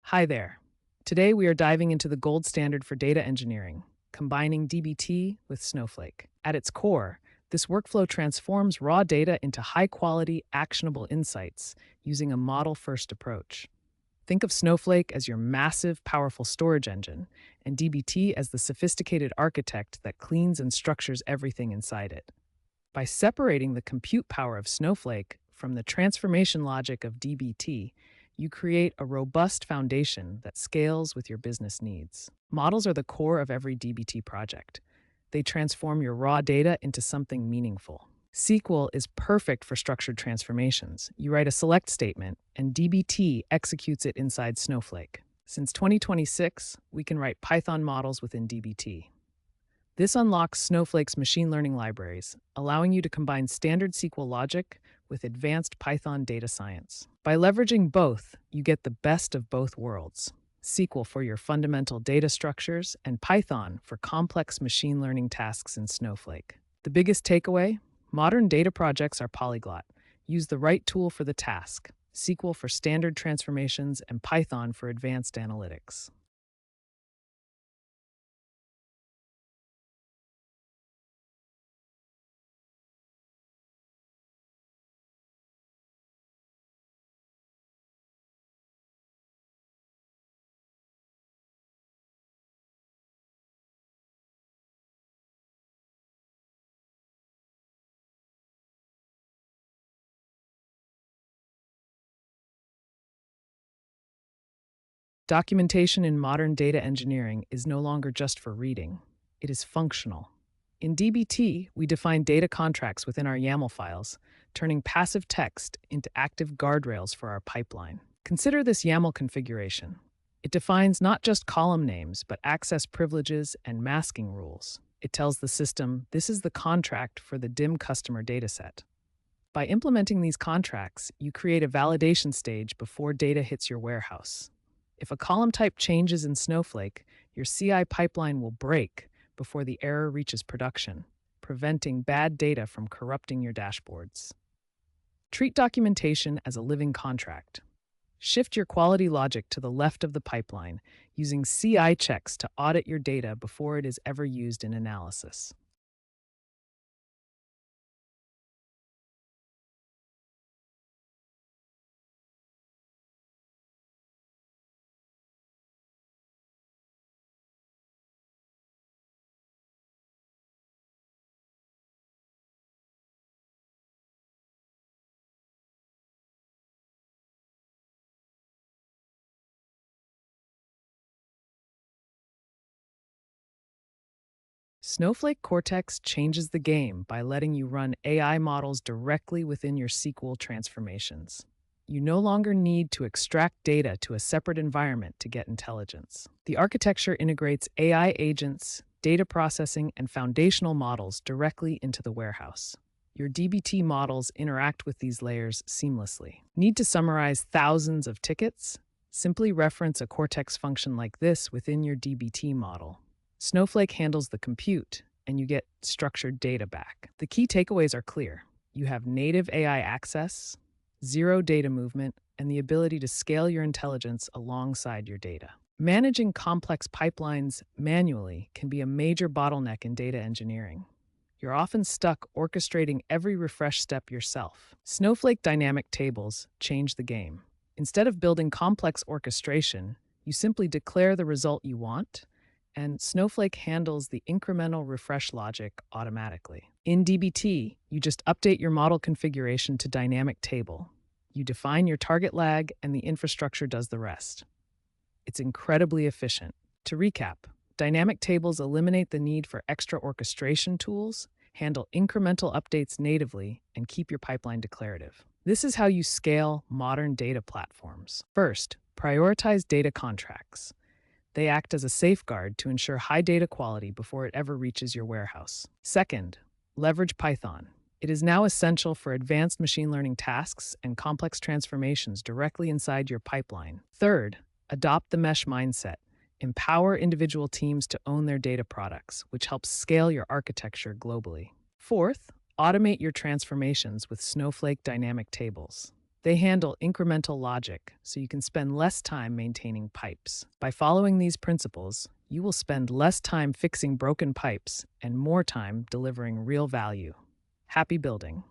Hi there. Today we are diving into the gold standard for data engineering, combining dbt with Snowflake. At its core, this workflow transforms raw data into high quality, actionable insights using a model first approach. Think of Snowflake as your massive, powerful storage engine, and dbt as the sophisticated architect that cleans and structures everything inside it. By separating the compute power of Snowflake from the transformation logic of dbt, you create a robust foundation that scales with your business needs. Models are the core of every dbt project. They transform your raw data into something meaningful. SQL is perfect for structured transformations. You write a select statement, and dbt executes it inside Snowflake. Since 2026, we can write Python models within dbt. This unlocks Snowflake's machine learning libraries, allowing you to combine standard SQL logic with advanced Python data science. By leveraging both, you get the best of both worlds: SQL for your fundamental data structures and Python for complex machine learning tasks in Snowflake. The biggest takeaway? Modern data projects are polyglot. Use the right tool for the task: SQL for standard transformations and Python for advanced analytics. Documentation in modern data engineering is no longer just for reading, it is functional. In dbt, we define data contracts within our YAML files, turning passive text into active guardrails for our pipeline. Consider this YAML configuration. It defines not just column names, but access privileges and masking rules. It tells the system this is the contract for the DIM customer dataset. By implementing these contracts, you create a validation stage before data hits your warehouse. If a column type changes in Snowflake, your CI pipeline will break before the error reaches production, preventing bad data from corrupting your dashboards. Treat documentation as a living contract. Shift your quality logic to the left of the pipeline, using CI checks to audit your data before it is ever used in analysis. Snowflake Cortex changes the game by letting you run AI models directly within your SQL transformations. You no longer need to extract data to a separate environment to get intelligence. The architecture integrates AI agents, data processing, and foundational models directly into the warehouse. Your dbt models interact with these layers seamlessly. Need to summarize thousands of tickets? Simply reference a Cortex function like this within your dbt model. Snowflake handles the compute, and you get structured data back. The key takeaways are clear. You have native AI access, zero data movement, and the ability to scale your intelligence alongside your data. Managing complex pipelines manually can be a major bottleneck in data engineering. You're often stuck orchestrating every refresh step yourself. Snowflake dynamic tables change the game. Instead of building complex orchestration, you simply declare the result you want, and Snowflake handles the incremental refresh logic automatically. In dbt, you just update your model configuration to dynamic table. You define your target lag, and the infrastructure does the rest. It's incredibly efficient. To recap, dynamic tables eliminate the need for extra orchestration tools, handle incremental updates natively, and keep your pipeline declarative. This is how you scale modern data platforms. First, prioritize data contracts. They act as a safeguard to ensure high data quality before it ever reaches your warehouse. Second, leverage Python. It is now essential for advanced machine learning tasks and complex transformations directly inside your pipeline. Third, adopt the mesh mindset. Empower individual teams to own their data products, which helps scale your architecture globally. Fourth, automate your transformations with Snowflake dynamic tables. They handle incremental logic, so you can spend less time maintaining pipes. By following these principles, you will spend less time fixing broken pipes and more time delivering real value. Happy building!